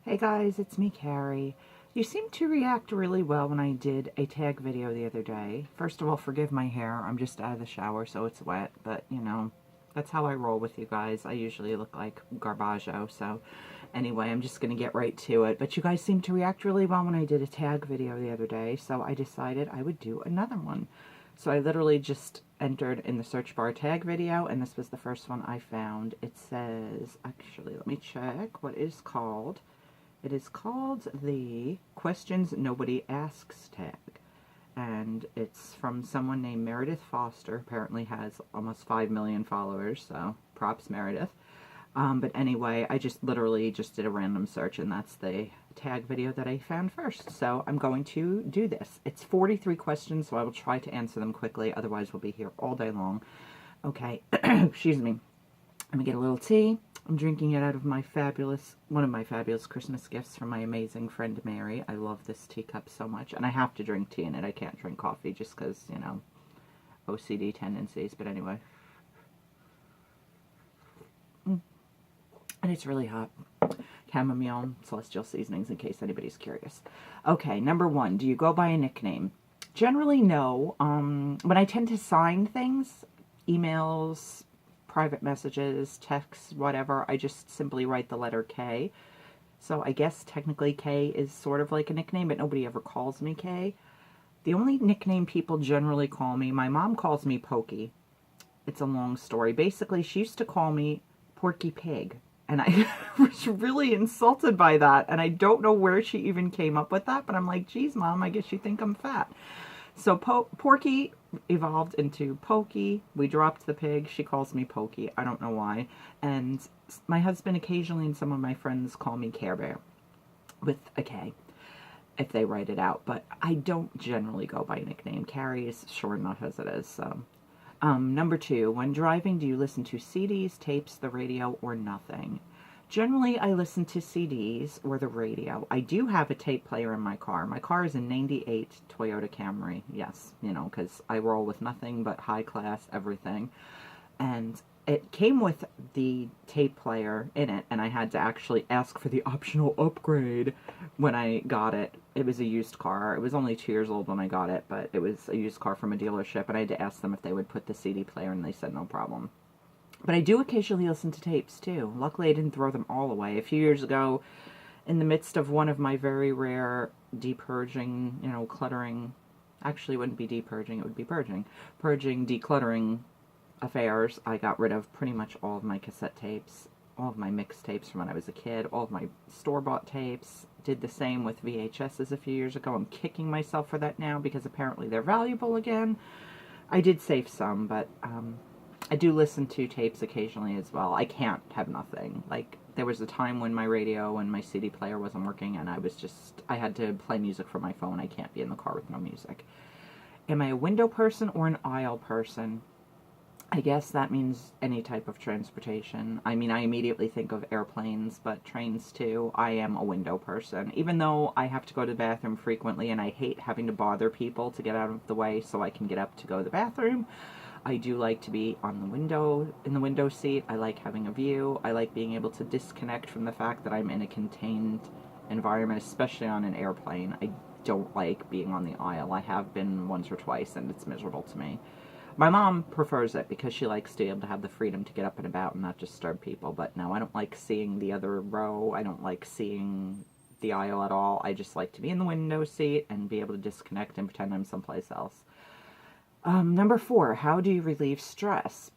Hey guys, it's me, Carrie. You seemed to react really well when I did a tag video the other day. First of all, forgive my hair. I'm just out of the shower, so it's wet. But, you know, that's how I roll with you guys. I usually look like Garbaggio. So, anyway, I'm just going to get right to it. But you guys seemed to react really well when I did a tag video the other day. So I decided I would do another one. So I literally just entered in the search bar tag video, and this was the first one I found. It says, actually, let me check what it is called. It is called the Questions Nobody Asks tag, and it's from someone named Meredith Foster. Apparently has almost 5 million followers, so props Meredith. But anyway, I just literally just did a random search, and that's the tag video that I found first. So I'm going to do this. It's 43 questions, so I will try to answer them quickly. Otherwise, we'll be here all day long. Okay, excuse me. Let me get a little tea. I'm drinking it out of one of my fabulous Christmas gifts from my amazing friend Mary. I love this teacup so much, and I have to drink tea in it. I can't drink coffee just because, you know, OCD tendencies, but anyway. And it's really hot. Chamomile, celestial seasonings, in case anybody's curious. Okay, number one, do you go by a nickname? Generally, no. When I tend to sign things, emails, private messages, texts, whatever, I just simply write the letter K. So I guess technically K is sort of like a nickname, but nobody ever calls me K. The only nickname people generally call me, my mom calls me Pokey. It's a long story. Basically, she used to call me Porky Pig. And I was really insulted by that. And I don't know where she even came up with that. But I'm like, geez, Mom, I guess you think I'm fat. So Porky evolved into Pokey. We dropped the pig. She calls me Pokey. I don't know why. And my husband occasionally and some of my friends call me Care Bear with a K if they write it out. But I don't generally go by nickname. Carrie is sure enough as it is. So. Number two, when driving, do you listen to CDs, tapes, the radio, or nothing? Generally, I listen to CDs or the radio. I do have a tape player in my car. My car is a 98 Toyota Camry. Yes, you know, because I roll with nothing but high class everything. And it came with the tape player in it, and I had to actually ask for the optional upgrade when I got it. It was a used car. It was only 2 years old when I got it, but it was a used car from a dealership, and I had to ask them if they would put the CD player, and they said no problem. But I do occasionally listen to tapes, too. Luckily, I didn't throw them all away. A few years ago, in the midst of one of my very rare depurging, you know, cluttering, actually it wouldn't be depurging, it would be purging, decluttering affairs, I got rid of pretty much all of my cassette tapes, all of my mix tapes from when I was a kid, all of my store-bought tapes. Did the same with VHSs a few years ago. I'm kicking myself for that now because apparently they're valuable again. I did save some, but I do listen to tapes occasionally as well. I can't have nothing. Like, there was a time when my radio and my CD player wasn't working, and I had to play music from my phone. I can't be in the car with no music. Am I a window person or an aisle person? I guess that means any type of transportation. I mean, I immediately think of airplanes, but trains too. I am a window person. Even though I have to go to the bathroom frequently and I hate having to bother people to get out of the way so I can get up to go to the bathroom, I do like to be on the window, in the window seat. I like having a view. I like being able to disconnect from the fact that I'm in a contained environment, especially on an airplane. I don't like being on the aisle. I have been once or twice and it's miserable to me. My mom prefers it because she likes to be able to have the freedom to get up and about and not disturb people. But no, I don't like seeing the other row. I don't like seeing the aisle at all. I just like to be in the window seat and be able to disconnect and pretend I'm someplace else. Number four, how do you relieve stress?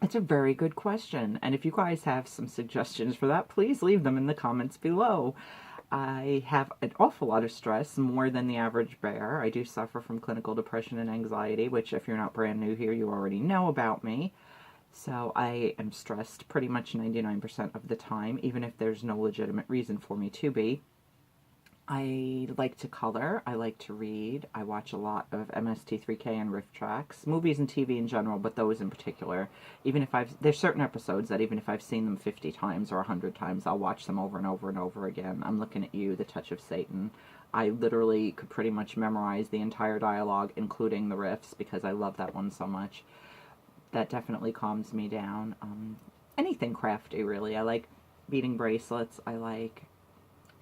It's a very good question. And if you guys have some suggestions for that, please leave them in the comments below. I have an awful lot of stress, more than the average bear. I do suffer from clinical depression and anxiety, which if you're not brand new here, you already know about me. So I am stressed pretty much 99% of the time, even if there's no legitimate reason for me to be. I like to color, I like to read, I watch a lot of MST3K and riff tracks, movies and TV in general, but those in particular. Even if there's certain episodes that even if I've seen them 50 times or 100 times, I'll watch them over and over and over again. I'm Looking at You, The Touch of Satan. I literally could pretty much memorize the entire dialogue, including the riffs, because I love that one so much. That definitely calms me down. Anything crafty, really. I like beading bracelets, I like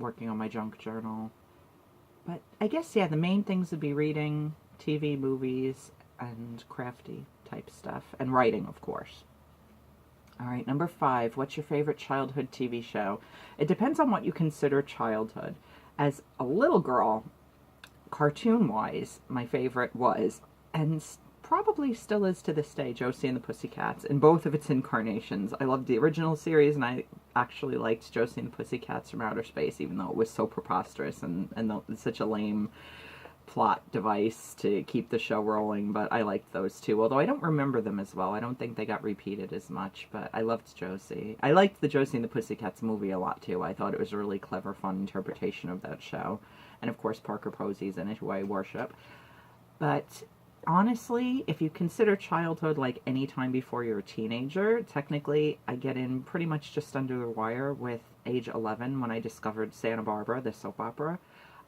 working on my junk journal. But I guess, yeah, the main things would be reading, TV, movies, and crafty type stuff. And writing, of course. All right, number 5. What's your favorite childhood TV show? It depends on what you consider childhood. As a little girl, cartoon-wise, my favorite was, and probably still is to this day, Josie and the Pussycats, in both of its incarnations. I loved the original series, and I actually liked Josie and the Pussycats from Outer Space, even though it was so preposterous and such a lame plot device to keep the show rolling, but I liked those two, although I don't remember them as well. I don't think they got repeated as much, but I loved Josie. I liked the Josie and the Pussycats movie a lot, too. I thought it was a really clever, fun interpretation of that show. And, of course, Parker Posey's in it, who I worship. But honestly, if you consider childhood like any time before you're a teenager, technically I get in pretty much just under the wire with age 11 when I discovered Santa Barbara, the soap opera.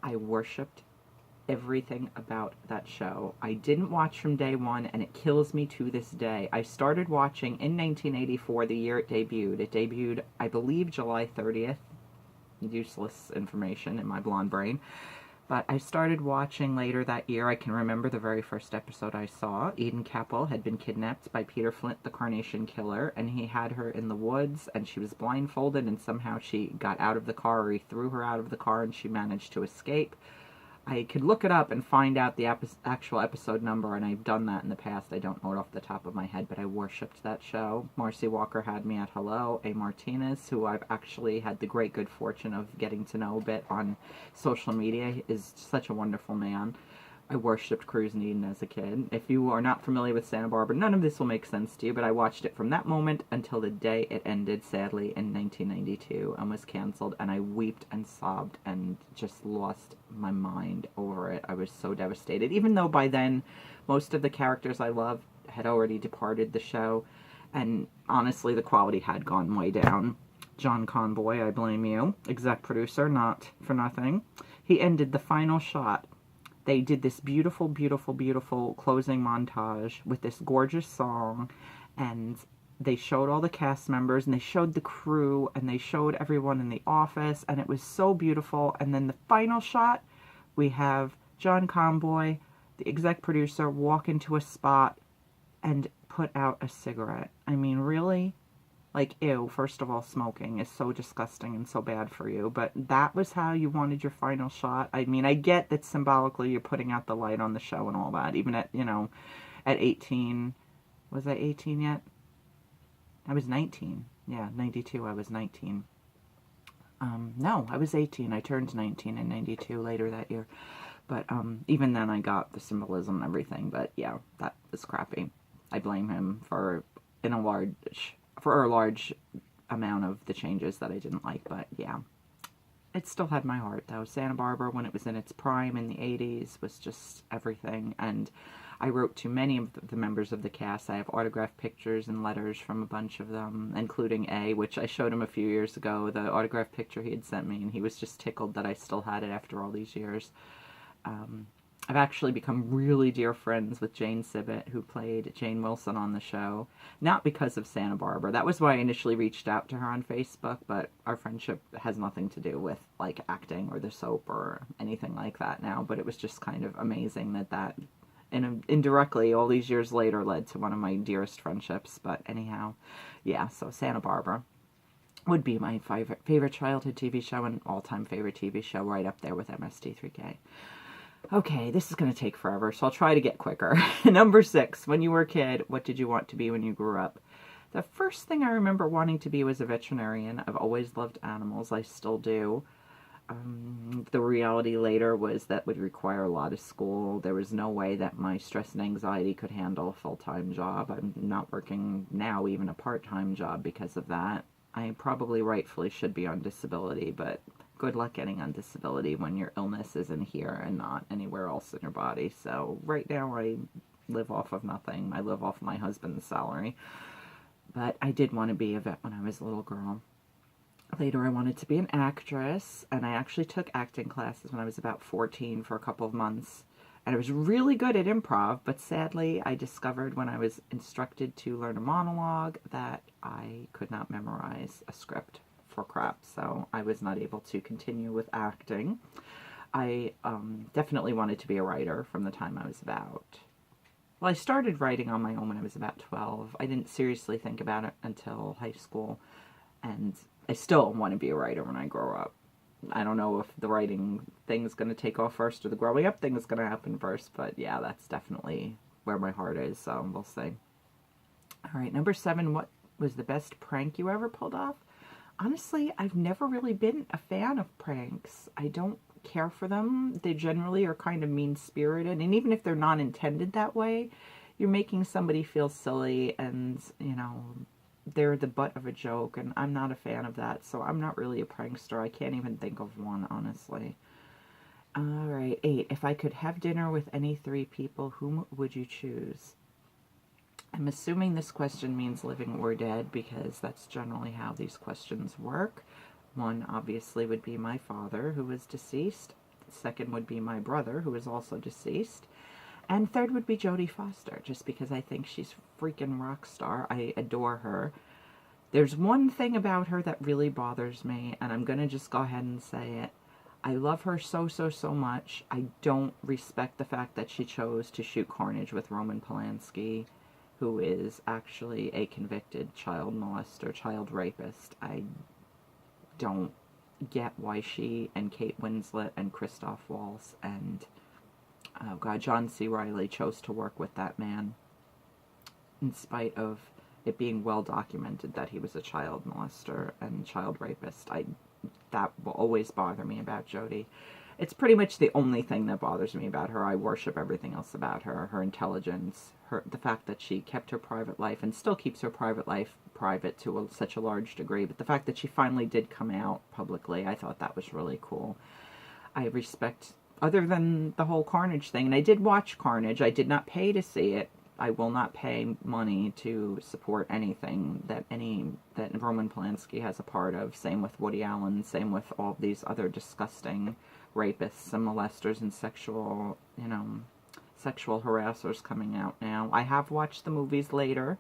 I worshipped everything about that show. I didn't watch from day one, and it kills me to this day. I started watching in 1984, the year it debuted. It debuted, I believe, July 30th. Useless information in my blonde brain. But I started watching later that year. I can remember the very first episode I saw. Eden Keppel had been kidnapped by Peter Flint, the Carnation Killer, and he had her in the woods, and she was blindfolded, and somehow she got out of the car, or he threw her out of the car, and she managed to escape. I could look it up and find out the actual episode number, and I've done that in the past. I don't know it off the top of my head, but I worshipped that show. Marcy Walker had me at hello. A. Martinez, who I've actually had the great good fortune of getting to know a bit on social media, is such a wonderful man. I worshipped Cruz and Eden as a kid. If you are not familiar with Santa Barbara, none of this will make sense to you, but I watched it from that moment until the day it ended, sadly, in 1992, and was canceled, and I wept and sobbed and just lost my mind over it. I was so devastated, even though by then most of the characters I loved had already departed the show, and honestly, the quality had gone way down. John Conboy, I blame you, exec producer, not for nothing. He ended the final shot. They did this beautiful, beautiful, beautiful closing montage with this gorgeous song, and they showed all the cast members, and they showed the crew, and they showed everyone in the office, and it was so beautiful. And then the final shot, we have John Conboy, the exec producer, walk into a spot and put out a cigarette. I mean, really? Like, ew, first of all, smoking is so disgusting and so bad for you, but that was how you wanted your final shot? I mean, I get that symbolically you're putting out the light on the show and all that, even at, you know, at 18. Was I 18 yet? I was 19. Yeah, 92, I was 19. No, I was 18. I turned 19 in 92 later that year. But even then I got the symbolism and everything, but yeah, that was crappy. I blame him for a large amount of the changes that I didn't like, but yeah. It still had my heart, though. Santa Barbara, when it was in its prime in the 80s, was just everything, and I wrote to many of the members of the cast. I have autographed pictures and letters from a bunch of them, including A, which I showed him a few years ago, the autographed picture he had sent me, and he was just tickled that I still had it after all these years. I've actually become really dear friends with Jane Sibbett, who played Jane Wilson on the show. Not because of Santa Barbara. That was why I initially reached out to her on Facebook, but our friendship has nothing to do with, like, acting or the soap or anything like that now. But it was just kind of amazing that indirectly, all these years later, led to one of my dearest friendships. But anyhow, yeah, so Santa Barbara would be my favorite childhood TV show and all-time favorite TV show, right up there with MST3K. Okay, this is going to take forever, so I'll try to get quicker. Number 6, when you were a kid, what did you want to be when you grew up? The first thing I remember wanting to be was a veterinarian. I've always loved animals. I still do. The reality later was that would require a lot of school. There was no way that my stress and anxiety could handle a full-time job. I'm not working now, even a part-time job because of that. I probably rightfully should be on disability, but good luck getting on disability when your illness is in here and not anywhere else in your body. So right now I live off of nothing. I live off my husband's salary. But I did want to be a vet when I was a little girl. Later I wanted to be an actress, and I actually took acting classes when I was about 14 for a couple of months. And I was really good at improv, but sadly I discovered when I was instructed to learn a monologue that I could not memorize a script for crap, so I was not able to continue with acting. I definitely wanted to be a writer from the time I was about... Well, I started writing on my own when I was about 12. I didn't seriously think about it until high school, and I still want to be a writer when I grow up. I don't know if the writing thing is going to take off first or the growing up thing is going to happen first, but yeah, that's definitely where my heart is, so we'll see. All right, number 7, what was the best prank you ever pulled off? Honestly, I've never really been a fan of pranks. I don't care for them. They generally are kind of mean-spirited, and even if they're not intended that way, you're making somebody feel silly, and, you know, they're the butt of a joke, and I'm not a fan of that, so I'm not really a prankster. I can't even think of one, honestly. All right, 8. If I could have dinner with any 3 people, whom would you choose? I'm assuming this question means living or dead, because that's generally how these questions work. 1, obviously, would be my father, who is deceased. 2nd would be my brother, who is also deceased. And 3rd would be Jodie Foster, just because I think she's freaking rock star. I adore her. There's one thing about her that really bothers me, and I'm going to just go ahead and say it. I love her so much. I don't respect the fact that she chose to shoot Carnage with Roman Polanski, who is actually a convicted child molester, child rapist. I don't get why she and Kate Winslet and Christoph Waltz and oh God, John C. Reilly chose to work with that man, in spite of it being well documented that he was a child molester and child rapist. That will always bother me about Jodie. It's pretty much the only thing that bothers me about her. I worship everything else about her. Her intelligence, the fact that she kept her private life and still keeps her private life private to such a large degree. But the fact that she finally did come out publicly, I thought that was really cool. I respect, other than the whole Carnage thing, and I did watch Carnage. I did not pay to see it. I will not pay money to support anything that Roman Polanski has a part of. Same with Woody Allen. Same with all these other disgusting rapists and molesters and sexual harassers coming out now. I have watched the movies later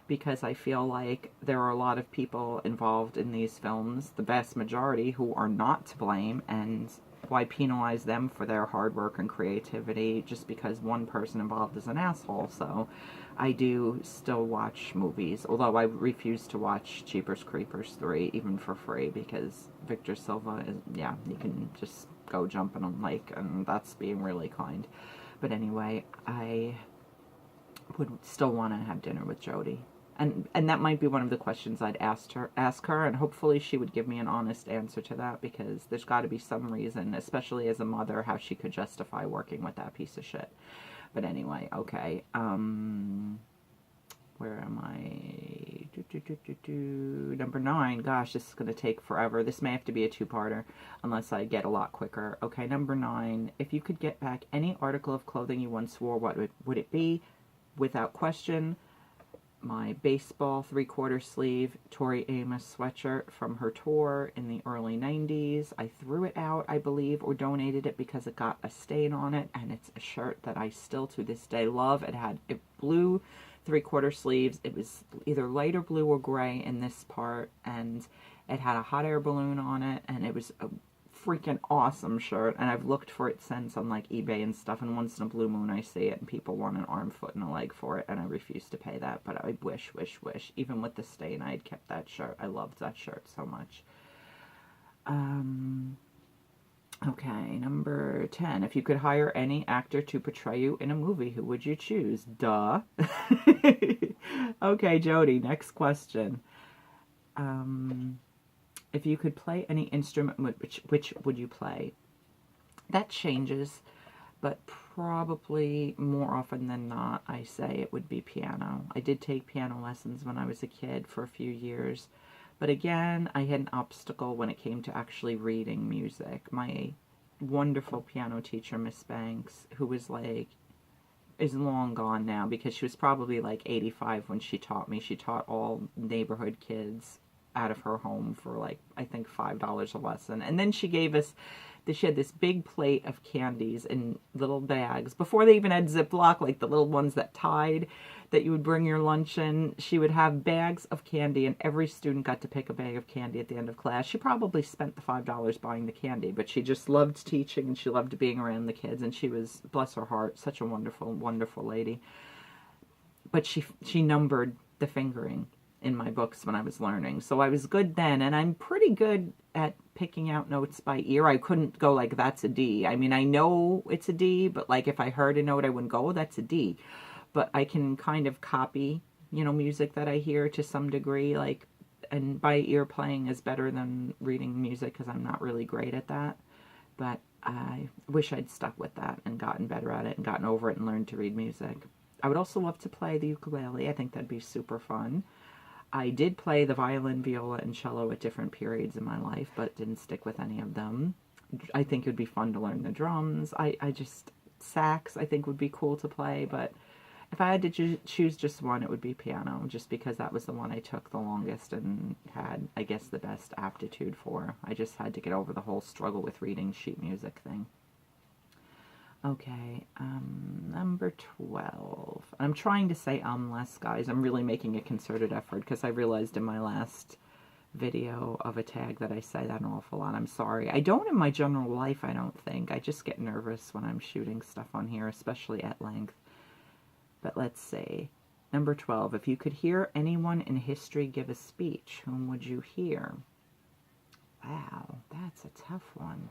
because I feel like there are a lot of people involved in these films, the vast majority, who are not to blame, and why penalize them for their hard work and creativity just because one person involved is an asshole? So I do still watch movies, although I refuse to watch Jeepers Creepers 3 even for free, because Victor Silva is, yeah, you can just go jump in a lake, and that's being really kind. But anyway, I would still want to have dinner with Jodie. And that might be one of the questions I'd ask her, and hopefully she would give me an honest answer to that, because there's got to be some reason, especially as a mother, how she could justify working with that piece of shit. But anyway, okay. Where am I? Number 9. Gosh, this is going to take forever. This may have to be a 2-parter, unless I get a lot quicker. Okay, number 9. If you could get back any article of clothing you once wore, what would it be? Without question, my baseball 3/4 sleeve Tori Amos sweatshirt from her tour in the early 90s. I threw it out, I believe, or donated it because it got a stain on it, and it's a shirt that I still to this day love. It had blue 3/4 sleeves. It was either lighter blue or gray in this part, and it had a hot air balloon on it, and it was a freaking awesome shirt, and I've looked for it since on like eBay and stuff, and once in a blue moon I see it and people want an arm, foot, and a leg for it, and I refuse to pay that. But I wish, even with the stain, I had kept that shirt. I loved that shirt so much. Okay, number 10. If you could hire any actor to portray you in a movie, who would you choose? Duh. Okay, Jodie, next question. If you could play any instrument, which would you play? That changes, but probably more often than not, I say it would be piano. I did take piano lessons when I was a kid for a few years, but again, I had an obstacle when it came to actually reading music. My wonderful piano teacher, Miss Banks, who was like, is long gone now, because she was probably like 85 when she taught me. She taught all neighborhood kids out of her home for like, I think $5 a lesson. And then she gave us She had this big plate of candies in little bags. Before they even had Ziploc, like the little ones that tied, that you would bring your lunch in. She would have bags of candy, and every student got to pick a bag of candy at the end of class. She probably spent the $5 buying the candy, but she just loved teaching, and she loved being around the kids, and she was, bless her heart, such a wonderful, wonderful lady. But she numbered the fingering in my books when I was learning. So I was good then, and I'm pretty good at picking out notes by ear. I couldn't go like, that's a D. I mean, I know it's a D, but like if I heard a note, I wouldn't go, oh, that's a D. But I can kind of copy, you know, music that I hear to some degree, like, and by ear playing is better than reading music because I'm not really great at that. But I wish I'd stuck with that and gotten better at it and gotten over it and learned to read music. I would also love to play the ukulele. I think that'd be super fun. I did play the violin, viola, and cello at different periods in my life, but didn't stick with any of them. I think it would be fun to learn the drums. Sax I think would be cool to play, but if I had to choose just one, it would be piano, just because that was the one I took the longest and had, I guess, the best aptitude for. I just had to get over the whole struggle with reading sheet music thing. Okay, number 12. I'm trying to say less, guys. I'm really making a concerted effort because I realized in my last video of a tag that I say that an awful lot. I'm sorry. I don't in my general life, I don't think. I just get nervous when I'm shooting stuff on here, especially at length. But let's see. Number 12. If you could hear anyone in history give a speech, whom would you hear? Wow, that's a tough one.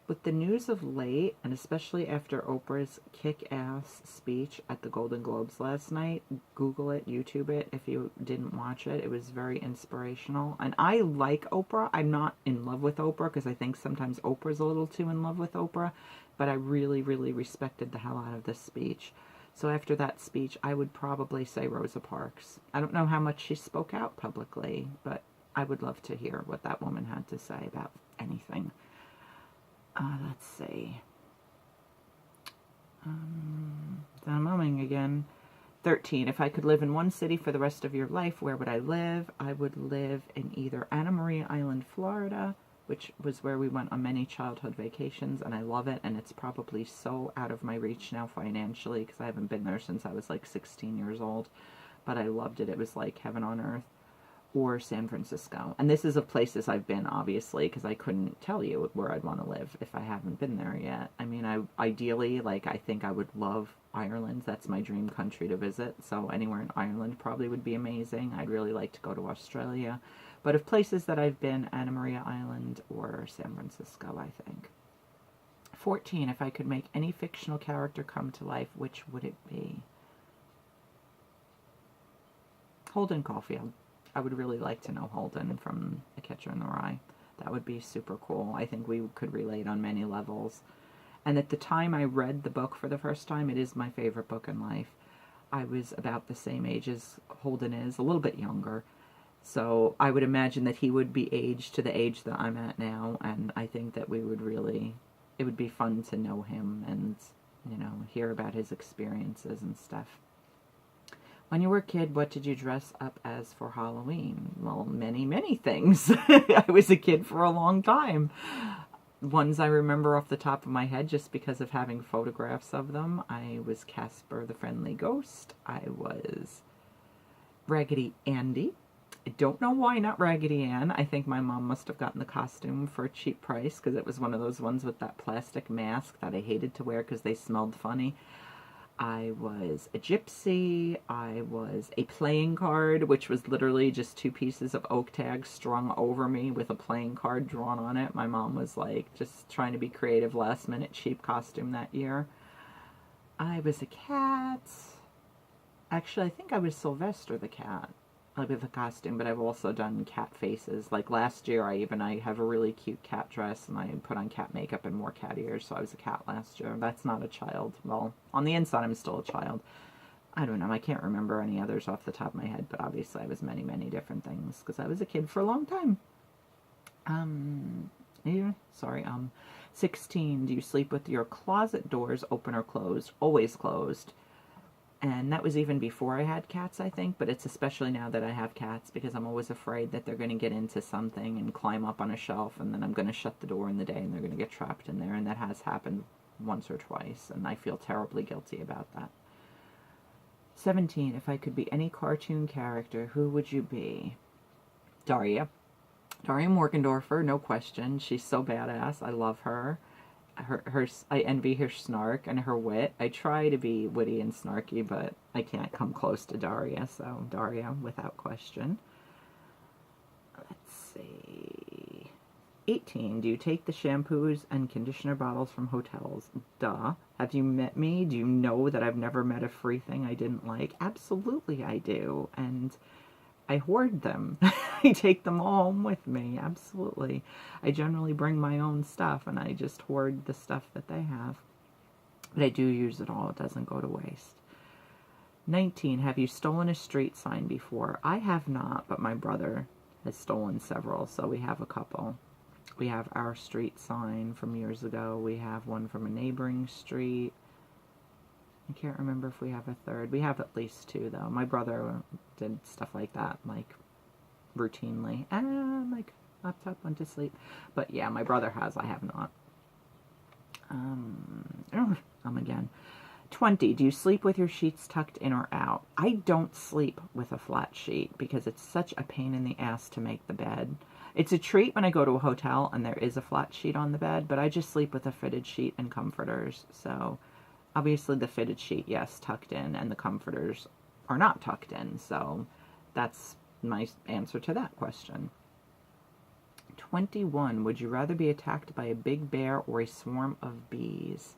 With the news of late, and especially after Oprah's kick-ass speech at the Golden Globes last night, Google it, YouTube it if you didn't watch it. It was very inspirational. And I like Oprah. I'm not in love with Oprah because I think sometimes Oprah's a little too in love with Oprah. But I really, really respected the hell out of this speech. So after that speech, I would probably say Rosa Parks. I don't know how much she spoke out publicly, but I would love to hear what that woman had to say about anything. Let's see. I'm mumbling again. 13. If I could live in one city for the rest of your life, where would I live? I would live in either Anna Maria Island, Florida, which was where we went on many childhood vacations, and I love it, and it's probably so out of my reach now financially because I haven't been there since I was like 16 years old, but I loved it. It was like heaven on earth. Or San Francisco. And this is of places I've been, obviously, because I couldn't tell you where I'd want to live if I haven't been there yet. I mean, ideally, like, I think I would love Ireland. That's my dream country to visit. So anywhere in Ireland probably would be amazing. I'd really like to go to Australia. But of places that I've been, Anna Maria Island or San Francisco, I think. 14. If I could make any fictional character come to life, which would it be? Holden Caulfield. I would really like to know Holden from A Catcher in the Rye. That would be super cool. I think we could relate on many levels. And at the time I read the book for the first time, it is my favorite book in life. I was about the same age as Holden is, a little bit younger. So I would imagine that he would be aged to the age that I'm at now. And I think that we would really, it would be fun to know him and, you know, hear about his experiences and stuff. When you were a kid, what did you dress up as for Halloween? Well, many, many things. I was a kid for a long time. Ones I remember off the top of my head just because of having photographs of them. I was Casper the Friendly Ghost. I was Raggedy Andy. I don't know why not Raggedy Ann. I think my mom must have gotten the costume for a cheap price because it was one of those ones with that plastic mask that I hated to wear because they smelled funny. I was a gypsy. I was a playing card, which was literally just 2 pieces of oak tags strung over me with a playing card drawn on it. My mom was like just trying to be creative, last minute cheap costume that year. I was a cat. Actually, I think I was Sylvester the cat with a costume, but I've also done cat faces. Like last year, I have a really cute cat dress, and I put on cat makeup and more cat ears, so I was a cat last year. That's not a child. Well, on the inside, I'm still a child. I don't know. I can't remember any others off the top of my head, but obviously I was many, many different things because I was a kid for a long time. 16. Do you sleep with your closet doors open or closed? Always closed. And that was even before I had cats, I think, but it's especially now that I have cats because I'm always afraid that they're going to get into something and climb up on a shelf, and then I'm going to shut the door in the day and they're going to get trapped in there, and that has happened once or twice, and I feel terribly guilty about that. 17, if I could be any cartoon character, who would you be? Daria. Daria Morgendorfer, no question. She's so badass. I love her. I envy her snark and her wit. I try to be witty and snarky, but I can't come close to Daria, so Daria without question. Let's see. 18. Do you take the shampoos and conditioner bottles from hotels? Duh. Have you met me? Do you know that I've never met a free thing I didn't like? Absolutely I do. And I hoard them. I take them all home with me. Absolutely. I generally bring my own stuff and I just hoard the stuff that they have. But I do use it all. It doesn't go to waste. 19. Have you stolen a street sign before? I have not, but my brother has stolen several, so we have a couple. We have our street sign from years ago. We have one from a neighboring street. I can't remember if we have a third. We have at least two, though. My brother did stuff like that, like, routinely. And, like, laptop went to sleep. But, yeah, my brother has. I have not. Again. 20. Do you sleep with your sheets tucked in or out? I don't sleep with a flat sheet because it's such a pain in the ass to make the bed. It's a treat when I go to a hotel and there is a flat sheet on the bed, but I just sleep with a fitted sheet and comforters. So, obviously the fitted sheet, yes, tucked in, and the comforters are not tucked in. So, that's my answer to that question. 21. Would you rather be attacked by a big bear or a swarm of bees?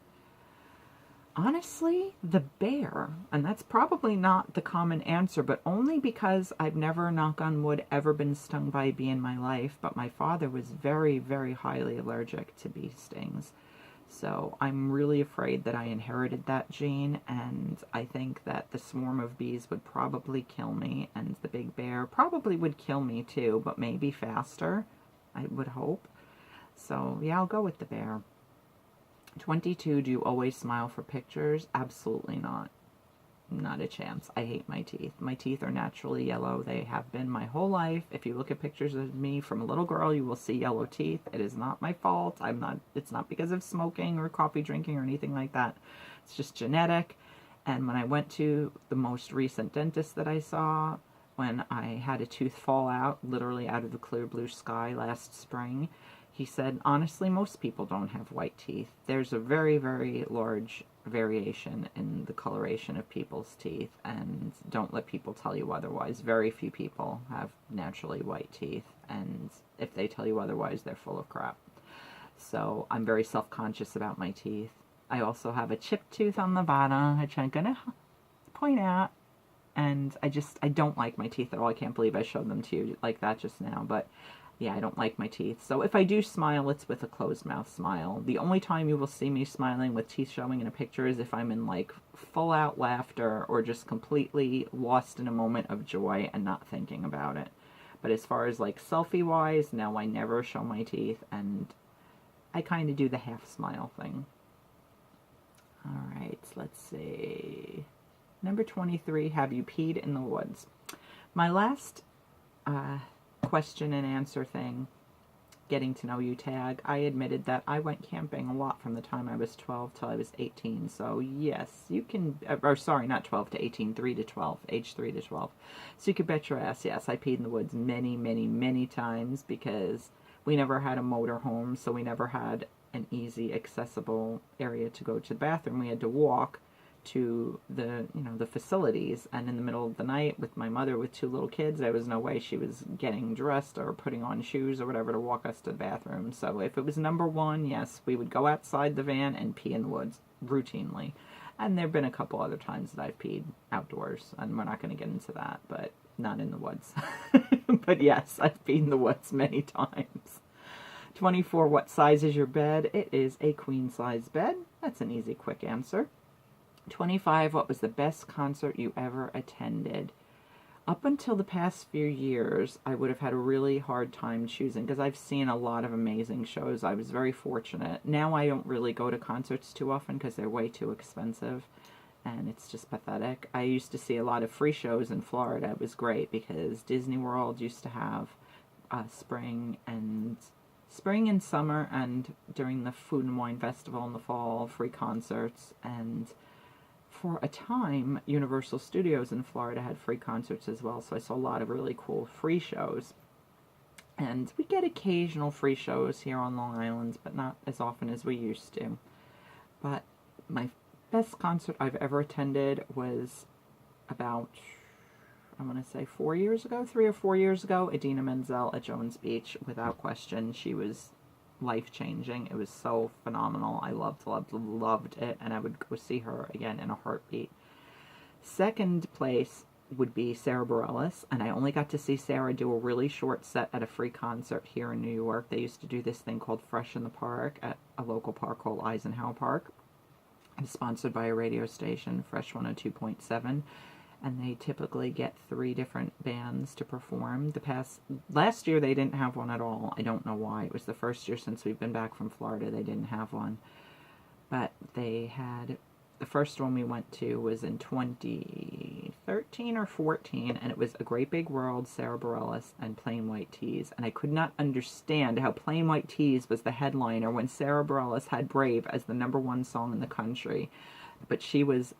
Honestly, the bear. And that's probably not the common answer, but only because I've never, knock on wood, ever been stung by a bee in my life. But my father was very, very highly allergic to bee stings. So I'm really afraid that I inherited that gene, and I think that the swarm of bees would probably kill me, and the big bear probably would kill me too, but maybe faster, I would hope. So yeah, I'll go with the bear. 22, do you always smile for pictures? Absolutely not. Not a chance. I hate my teeth. My teeth are naturally yellow. They have been my whole life. If you look at pictures of me from a little girl, you will see yellow teeth. It is not my fault. It's not because of smoking or coffee drinking or anything like that. It's just genetic. And when I went to the most recent dentist that I saw, when I had a tooth fall out, literally out of the clear blue sky last spring, he said, honestly, most people don't have white teeth. There's a very, very large variation in the coloration of people's teeth, and don't let people tell you otherwise. Very few people have naturally white teeth, and if they tell you otherwise, they're full of crap. So I'm very self-conscious about my teeth. I also have a chipped tooth on the bottom, which I'm going to point out, and I don't like my teeth at all. I can't believe I showed them to you like that just now, but yeah, I don't like my teeth. So if I do smile, it's with a closed mouth smile. The only time you will see me smiling with teeth showing in a picture is if I'm in like full out laughter or just completely lost in a moment of joy and not thinking about it. But as far as like selfie wise, no, I never show my teeth, and I kind of do the half smile thing. All right, let's see. Number 23, have you peed in the woods? My last question and answer thing, getting to know you tag, I admitted that I went camping a lot from the time I was 12 till I was 18. So yes, you can, or sorry, not 12 to 18, 3 to 12, age 3 to 12. So you could bet your ass, yes, I peed in the woods many, many, many times because we never had a motor home, so we never had an easy, accessible area to go to the bathroom. We had to walk to the facilities, and in the middle of the night with my mother with 2 little kids, there was no way she was getting dressed or putting on shoes or whatever to walk us to the bathroom. So if it was number 1, yes, we would go outside the van and pee in the woods routinely. And there have been a couple other times that I've peed outdoors, and we're not going to get into that, but not in the woods. But yes, I've peed in the woods many times. 24, what size is your bed? It is a queen size bed. That's an easy, quick answer. 25, what was the best concert you ever attended? Up until the past few years, I would have had a really hard time choosing because I've seen a lot of amazing shows. I was very fortunate. Now I don't really go to concerts too often because they're way too expensive. and it's just pathetic. I used to see a lot of free shows in Florida. It was great because Disney World used to have spring and summer, and during the Food and Wine Festival in the fall, free concerts. And for a time, Universal Studios in Florida had free concerts as well, so I saw a lot of really cool free shows. And we get occasional free shows here on Long Island, but not as often as we used to. But my best concert I've ever attended was about, I want to say 4 years ago, 3 or 4 years ago, Idina Menzel at Jones Beach. Without question, she was life-changing. It was so phenomenal. I loved it, and I would go see her again in a heartbeat. Second place would be Sarah Bareilles, and I only got to see Sarah do a really short set at a free concert here in New York. They used to do this thing called Fresh in the Park at a local park called Eisenhower Park. It's sponsored by a radio station, Fresh 102.7, and they typically get 3 different bands to perform. Last year they didn't have one at all. I don't know why. It was the first year since we've been back from Florida they didn't have one. But they had, the first one we went to was in 2013 or 14, and it was A Great Big World, Sarah Bareilles, and Plain White Tees. And I could not understand how Plain White Tees was the headliner when Sarah Bareilles had Brave as the #1 song in the country. But she was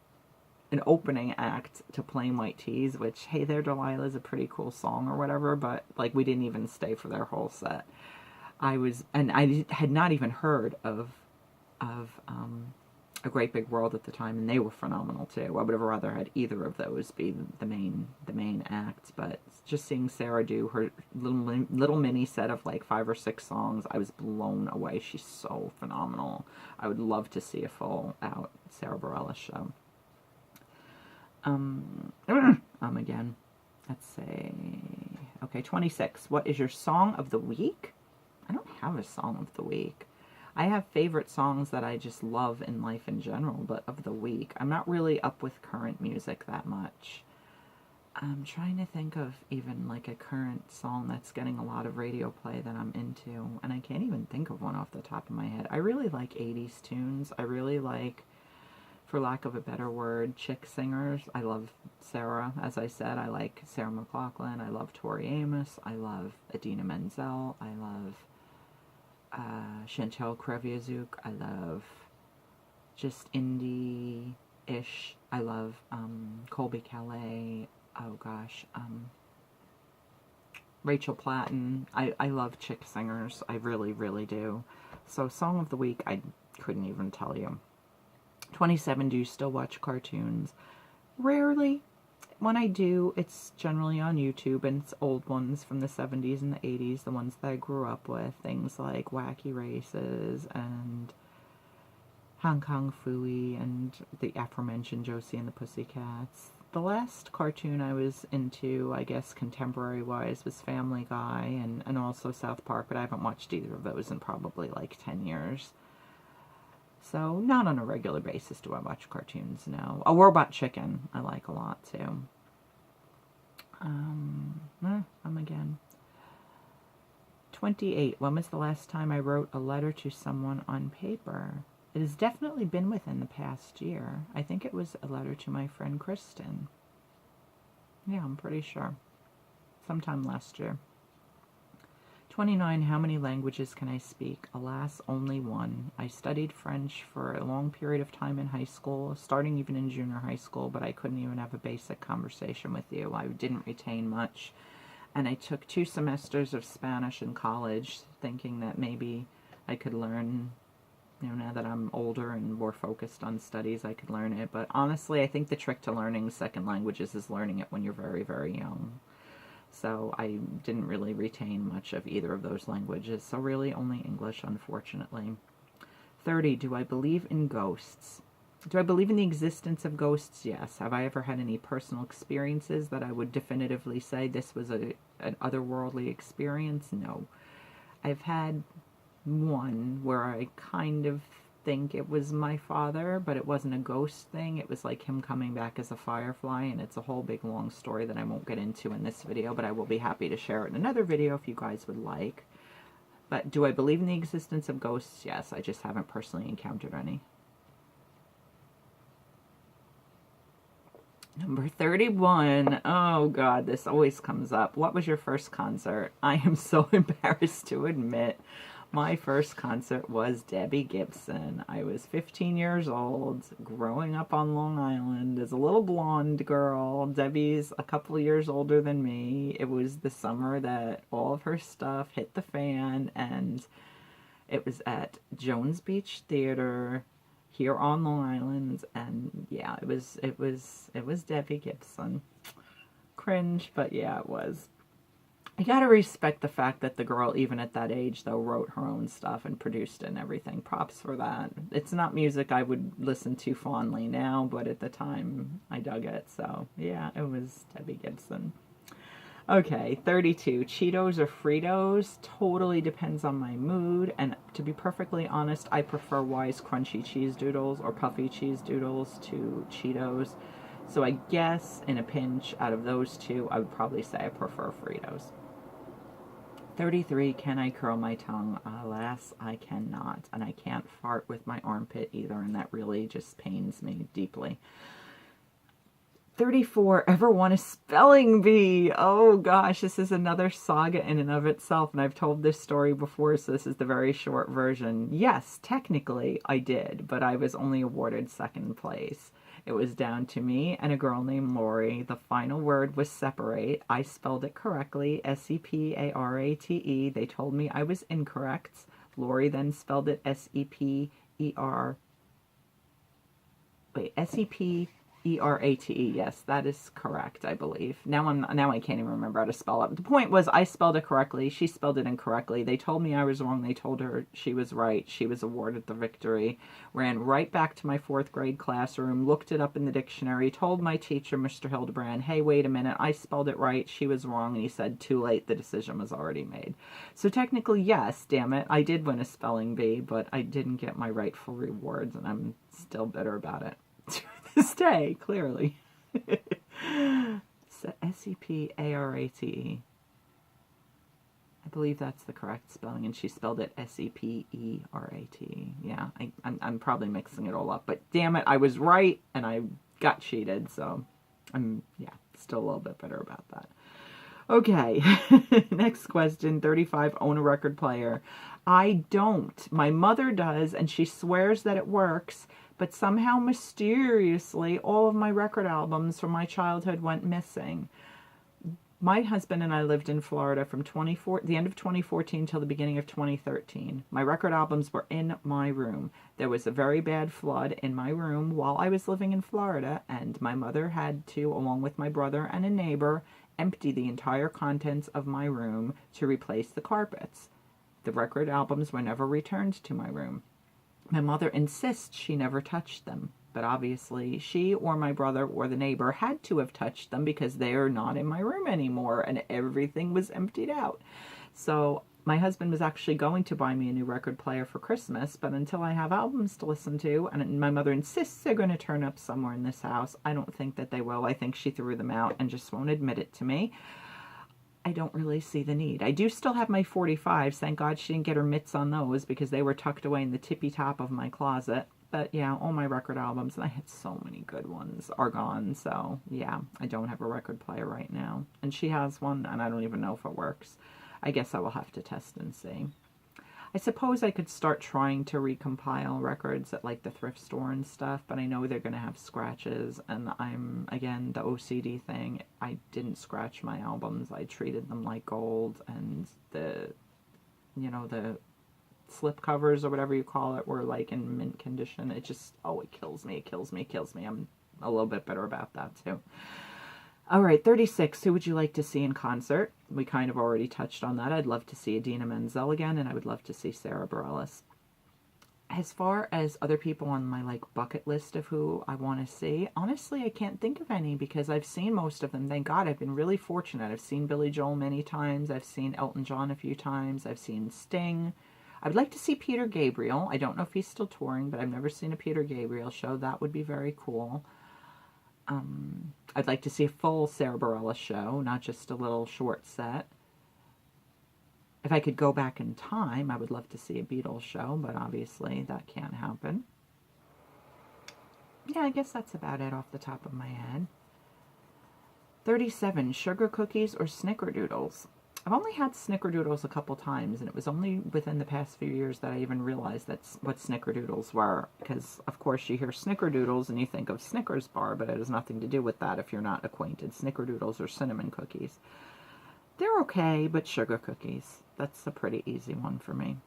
an opening act to Plain White Tees, which, Hey There Delilah, is a pretty cool song or whatever, but like we didn't even stay for their whole set. I had not even heard of A Great Big World at the time, and they were phenomenal too. I would have rather had either of those be the main acts, but just seeing Sarah do her little mini set of like 5 or 6 songs, I was blown away. She's so phenomenal. I would love to see a full out Sarah Bareilles show. Again, let's say, okay, 26. What is your song of the week? I don't have a song of the week. I have favorite songs that I just love in life in general, but of the week, I'm not really up with current music that much. I'm trying to think of even like a current song that's getting a lot of radio play that I'm into, and I can't even think of one off the top of my head. I really like 80s tunes. I really like, for lack of a better word, chick singers. I love Sarah, as I said. I like Sarah McLachlan. I love Tori Amos. I love Idina Menzel. I love Chantal Kreviazuk. I love just indie-ish. I love Colby Calais. Oh gosh, Rachel Platten. I love chick singers. I really, really do. So song of the week, I couldn't even tell you. 27, do you still watch cartoons? Rarely. When I do, it's generally on YouTube, and it's old ones from the 70s and the 80s, the ones that I grew up with, things like Wacky Races and Hong Kong Phooey and the aforementioned Josie and the Pussycats. The last cartoon I was into, I guess contemporary-wise, was Family Guy and also South Park, but I haven't watched either of those in probably like 10 years. So, not on a regular basis do I watch cartoons, no. A Robot Chicken I like a lot, too. Again. 28. When was the last time I wrote a letter to someone on paper? It has definitely been within the past year. I think it was a letter to my friend Kristen. Yeah, I'm pretty sure. Sometime last year. 29. How many languages can I speak? Alas, only one. I studied French for a long period of time in high school, starting even in junior high school, but I couldn't even have a basic conversation with you. I didn't retain much. And I took 2 semesters of Spanish in college, thinking that maybe I could learn, now that I'm older and more focused on studies, I could learn it. But honestly, I think the trick to learning second languages is learning it when you're very, very young. So I didn't really retain much of either of those languages. So really only English, unfortunately. 30. Do I believe in ghosts? Do I believe in the existence of ghosts? Yes. Have I ever had any personal experiences that I would definitively say this was an otherworldly experience? No. I've had one where I kind of think it was my father, but it wasn't a ghost thing. It was like him coming back as a firefly, and it's a whole big long story that I won't get into in this video, but I will be happy to share it in another video if you guys would like. But do I believe in the existence of ghosts? Yes, I just haven't personally encountered any. Number 31. Oh, God, this always comes up. What was your first concert? I am so embarrassed to admit my first concert was Debbie Gibson. I was 15 years old, growing up on Long Island as a little blonde girl. Debbie's a couple of years older than me. It was the summer that all of her stuff hit the fan, and it was at Jones Beach Theater here on Long Island, and yeah, it was Debbie Gibson. Cringe, but yeah, it was. You gotta respect the fact that the girl, even at that age, though, wrote her own stuff and produced it and everything. Props for that. It's not music I would listen to fondly now, but at the time, I dug it. So, yeah, it was Debbie Gibson. Okay, 32. Cheetos or Fritos? Totally depends on my mood. And to be perfectly honest, I prefer Wise Crunchy Cheese Doodles or Puffy Cheese Doodles to Cheetos. So I guess in a pinch, out of those two, I would probably say I prefer Fritos. 33. Can I curl my tongue? Alas, I cannot. And I can't fart with my armpit either, and that really just pains me deeply. 34. Ever won a spelling bee? Oh gosh, this is another saga in and of itself, and I've told this story before, so this is the very short version. Yes, technically I did, but I was only awarded second place. It was down to me and a girl named Lori. The final word was separate. I spelled it correctly, S-E-P-A-R-A-T-E. They told me I was incorrect. Lori then spelled it S-E-P-E-R... Wait, S-E-P... E-R-A-T-E, yes, that is correct, I believe. Now I can't even remember how to spell it. The point was, I spelled it correctly. She spelled it incorrectly. They told me I was wrong. They told her she was right. She was awarded the victory. Ran right back to my 4th grade classroom, looked it up in the dictionary, told my teacher, Mr. Hildebrand, hey, wait a minute, I spelled it right. She was wrong. And he said, too late, the decision was already made. So technically, yes, damn it, I did win a spelling bee, but I didn't get my rightful rewards, and I'm still bitter about it. This day, clearly. So S-E-P-A-R-A-T-E. I believe that's the correct spelling, and she spelled it S-E-P-E-R-A-T-E. Yeah, I'm probably mixing it all up, but damn it, I was right, and I got cheated, so I'm, yeah, still a little bit bitter about that. Okay, next question, 35, own a record player. I don't. My mother does, and she swears that it works, but somehow mysteriously all of my record albums from my childhood went missing. My husband and I lived in Florida from the end of 2014 till the beginning of 2013. My record albums were in my room. There was a very bad flood in my room while I was living in Florida, and my mother had to, along with my brother and a neighbor, empty the entire contents of my room to replace the carpets. The record albums were never returned to my room. My mother insists she never touched them, but obviously she or my brother or the neighbor had to have touched them because they are not in my room anymore and everything was emptied out. So my husband was actually going to buy me a new record player for Christmas, but until I have albums to listen to, and my mother insists they're going to turn up somewhere in this house, I don't think that they will. I think she threw them out and just won't admit it to me. I don't really see the need. I do still have my 45s. Thank God she didn't get her mitts on those because they were tucked away in the tippy top of my closet. But yeah, all my record albums, and I had so many good ones, are gone. So yeah, I don't have a record player right now. And she has one, and I don't even know if it works. I guess I will have to test and see. I suppose I could start trying to recompile records at like the thrift store and stuff, but I know they're going to have scratches, and I'm, again, the OCD thing. I didn't scratch my albums. I treated them like gold, and the slip covers or whatever you call it were like in mint condition. It just, oh, it kills me, it kills me, it kills me. I'm a little bit bitter about that too. All right, 36. Who would you like to see in concert? We kind of already touched on that. I'd love to see Idina Menzel again, and I would love to see Sarah Bareilles. As far as other people on my bucket list of who I want to see, honestly, I can't think of any because I've seen most of them. Thank God, I've been really fortunate. I've seen Billy Joel many times. I've seen Elton John a few times. I've seen Sting. I would like to see Peter Gabriel. I don't know if he's still touring, but I've never seen a Peter Gabriel show. That would be very cool. I'd like to see a full Sarah Bareilles show, not just a little short set. If I could go back in time, I would love to see a Beatles show, but obviously that can't happen. Yeah, I guess that's about it off the top of my head. 37, sugar cookies or snickerdoodles? I've only had snickerdoodles a couple times, and it was only within the past few years that I even realized that's what snickerdoodles were. Because, of course, you hear snickerdoodles and you think of Snickers bar, but it has nothing to do with that if you're not acquainted. Snickerdoodles are cinnamon cookies. They're okay, but sugar cookies. That's a pretty easy one for me.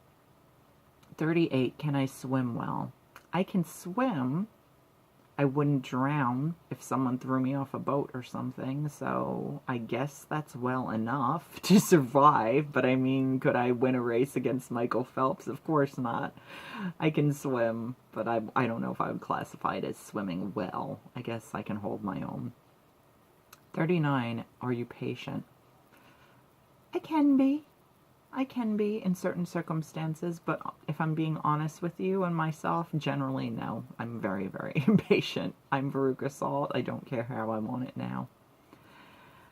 38, can I swim well? I can swim. I wouldn't drown if someone threw me off a boat or something, so I guess that's well enough to survive. But I mean, could I win a race against Michael Phelps? Of course not. I can swim, but I don't know if I would classify it as swimming well. I guess I can hold my own. 39, are you patient? I can be. I can be in certain circumstances, but if I'm being honest with you and myself, generally no. I'm very, very impatient. I'm Veruca Salt. I don't care how I want it now.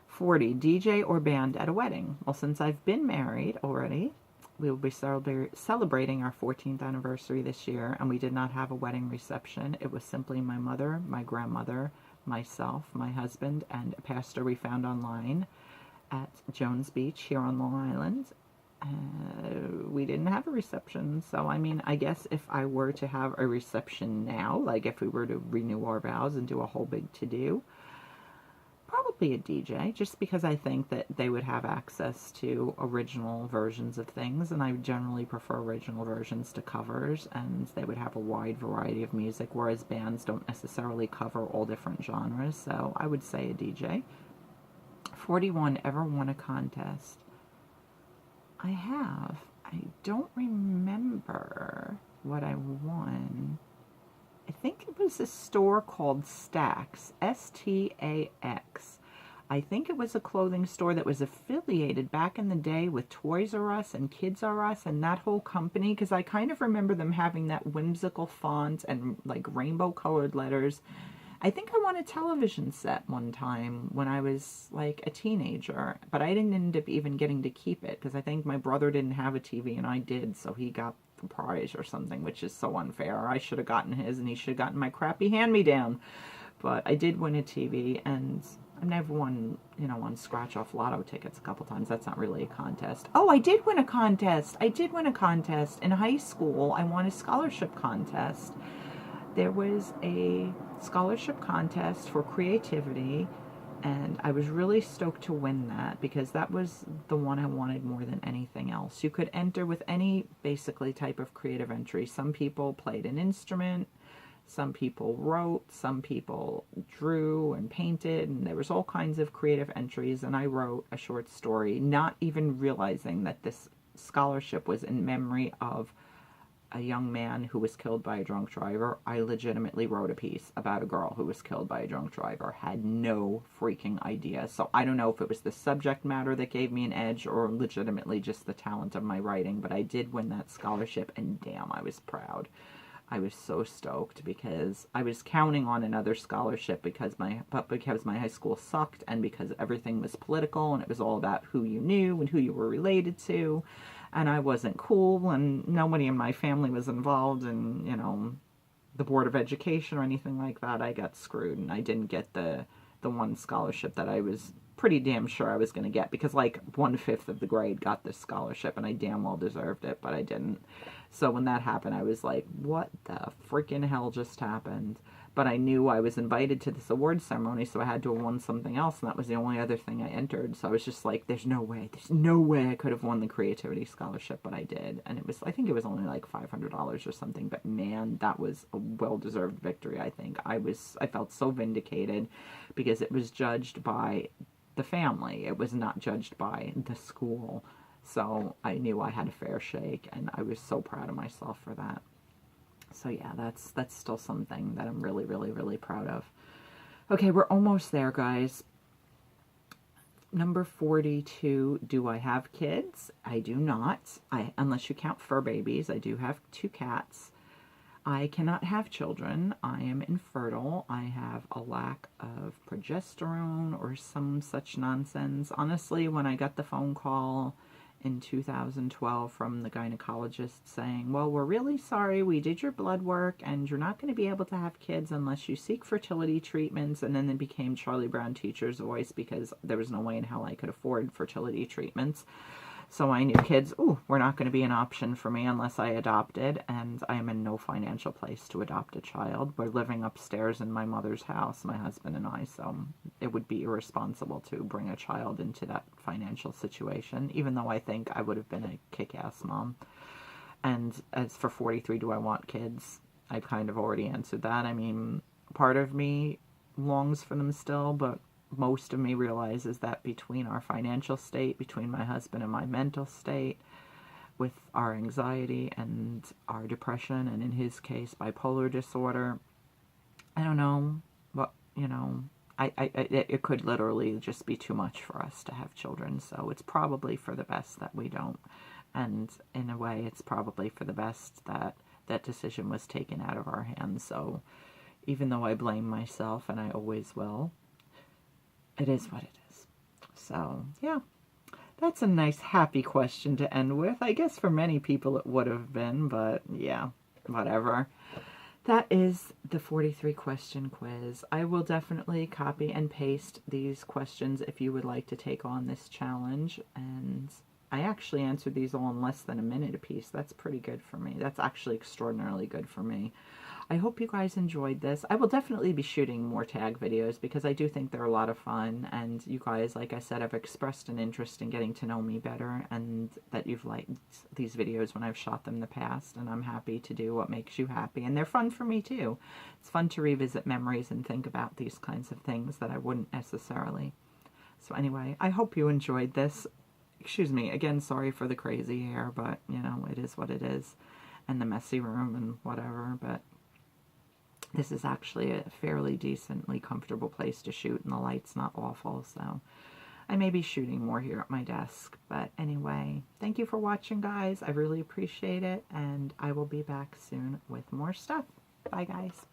40, DJ or band at a wedding? Well, since I've been married already, we will be celebrating our 14th anniversary this year, and we did not have a wedding reception. It was simply my mother, my grandmother, myself, my husband, and a pastor we found online at Jones Beach here on Long Island. We didn't have a reception, so I mean, I guess if I were to have a reception now, like if we were to renew our vows and do a whole big to-do, probably a DJ, just because I think that they would have access to original versions of things, and I generally prefer original versions to covers, and they would have a wide variety of music, whereas bands don't necessarily cover all different genres, so I would say a DJ. 41, ever won a contest? I have. I don't remember what I won. I think it was a store called Stax, S-T-A-X. I think it was a clothing store that was affiliated back in the day with Toys R Us and Kids R Us and that whole company, because I kind of remember them having that whimsical font and like rainbow colored letters. I think I won a television set one time when I was like a teenager, but I didn't end up even getting to keep it because I think my brother didn't have a TV and I did, so he got the prize or something, which is so unfair. I should have gotten his and he should have gotten my crappy hand-me-down. But I did win a TV, and I've never won, you know, on scratch-off lotto tickets a couple times. That's not really a contest. Oh, I did win a contest. I did win a contest. In high school, I won a scholarship contest. There was a scholarship contest for creativity, and I was really stoked to win that because that was the one I wanted more than anything else. You could enter with any basically type of creative entry. Some people played an instrument, some people wrote, some people drew and painted, and there was all kinds of creative entries, and I wrote a short story, not even realizing that this scholarship was in memory of a young man who was killed by a drunk driver. I legitimately wrote a piece about a girl who was killed by a drunk driver. Had no freaking idea. So I don't know if it was the subject matter that gave me an edge or legitimately just the talent of my writing, but I did win that scholarship, and damn, I was proud. I was so stoked because I was counting on another scholarship because my high school sucked and because everything was political and it was all about who you knew and who you were related to. And I wasn't cool, and nobody in my family was involved in, you know, the Board of Education or anything like that. I got screwed, and I didn't get the one scholarship that I was pretty damn sure I was going to get, because like 1/5 of the grade got this scholarship, and I damn well deserved it, but I didn't. So when that happened, I was like, what the freaking hell just happened? But I knew I was invited to this award ceremony, so I had to have won something else, and that was the only other thing I entered. So I was just like, there's no way I could have won the creativity scholarship, but I did. And it was, I think it was only like $500 or something, but man, that was a well-deserved victory, I think. I felt so vindicated because it was judged by the family. It was not judged by the school. So I knew I had a fair shake, and I was so proud of myself for that. So yeah, that's still something that I'm really, really, really proud of. Okay, we're almost there, guys. Number 42, do I have kids? I do not. Unless you count fur babies, I do have 2 cats. I cannot have children. I am infertile. I have a lack of progesterone or some such nonsense. Honestly, when I got the phone call in 2012 from the gynecologist saying, well, we're really sorry, we did your blood work and you're not going to be able to have kids unless you seek fertility treatments. And then it became Charlie Brown teacher's voice because there was no way in hell I could afford fertility treatments. So I knew kids, were not going to be an option for me unless I adopted, and I am in no financial place to adopt a child. We're living upstairs in my mother's house, my husband and I, so it would be irresponsible to bring a child into that financial situation, even though I think I would have been a kick-ass mom. And as for 43, do I want kids? I've kind of already answered that. I mean, part of me longs for them still, but most of me realizes that between our financial state, between my husband and my mental state, with our anxiety and our depression, and in his case, bipolar disorder, I don't know, but, you know, it could literally just be too much for us to have children, so it's probably for the best that we don't, and in a way, it's probably for the best that that decision was taken out of our hands. So even though I blame myself, and I always will, it is what it is. So, yeah, that's a nice, happy question to end with. I guess for many people it would have been, but yeah, whatever. That is the 43 question quiz. I will definitely copy and paste these questions if you would like to take on this challenge. And I actually answered these all in less than a minute apiece. That's pretty good for me. That's actually extraordinarily good for me. I hope you guys enjoyed this. I will definitely be shooting more tag videos because I do think they're a lot of fun, and you guys, like I said, have expressed an interest in getting to know me better, and that you've liked these videos when I've shot them in the past, and I'm happy to do what makes you happy, and they're fun for me too. It's fun to revisit memories and think about these kinds of things that I wouldn't necessarily. So anyway, I hope you enjoyed this. Excuse me, again, sorry for the crazy hair, but, you know, it is what it is, and the messy room and whatever, but this is actually a fairly decently comfortable place to shoot, and the light's not awful, so I may be shooting more here at my desk. But anyway, thank you for watching, guys. I really appreciate it, and I will be back soon with more stuff. Bye, guys.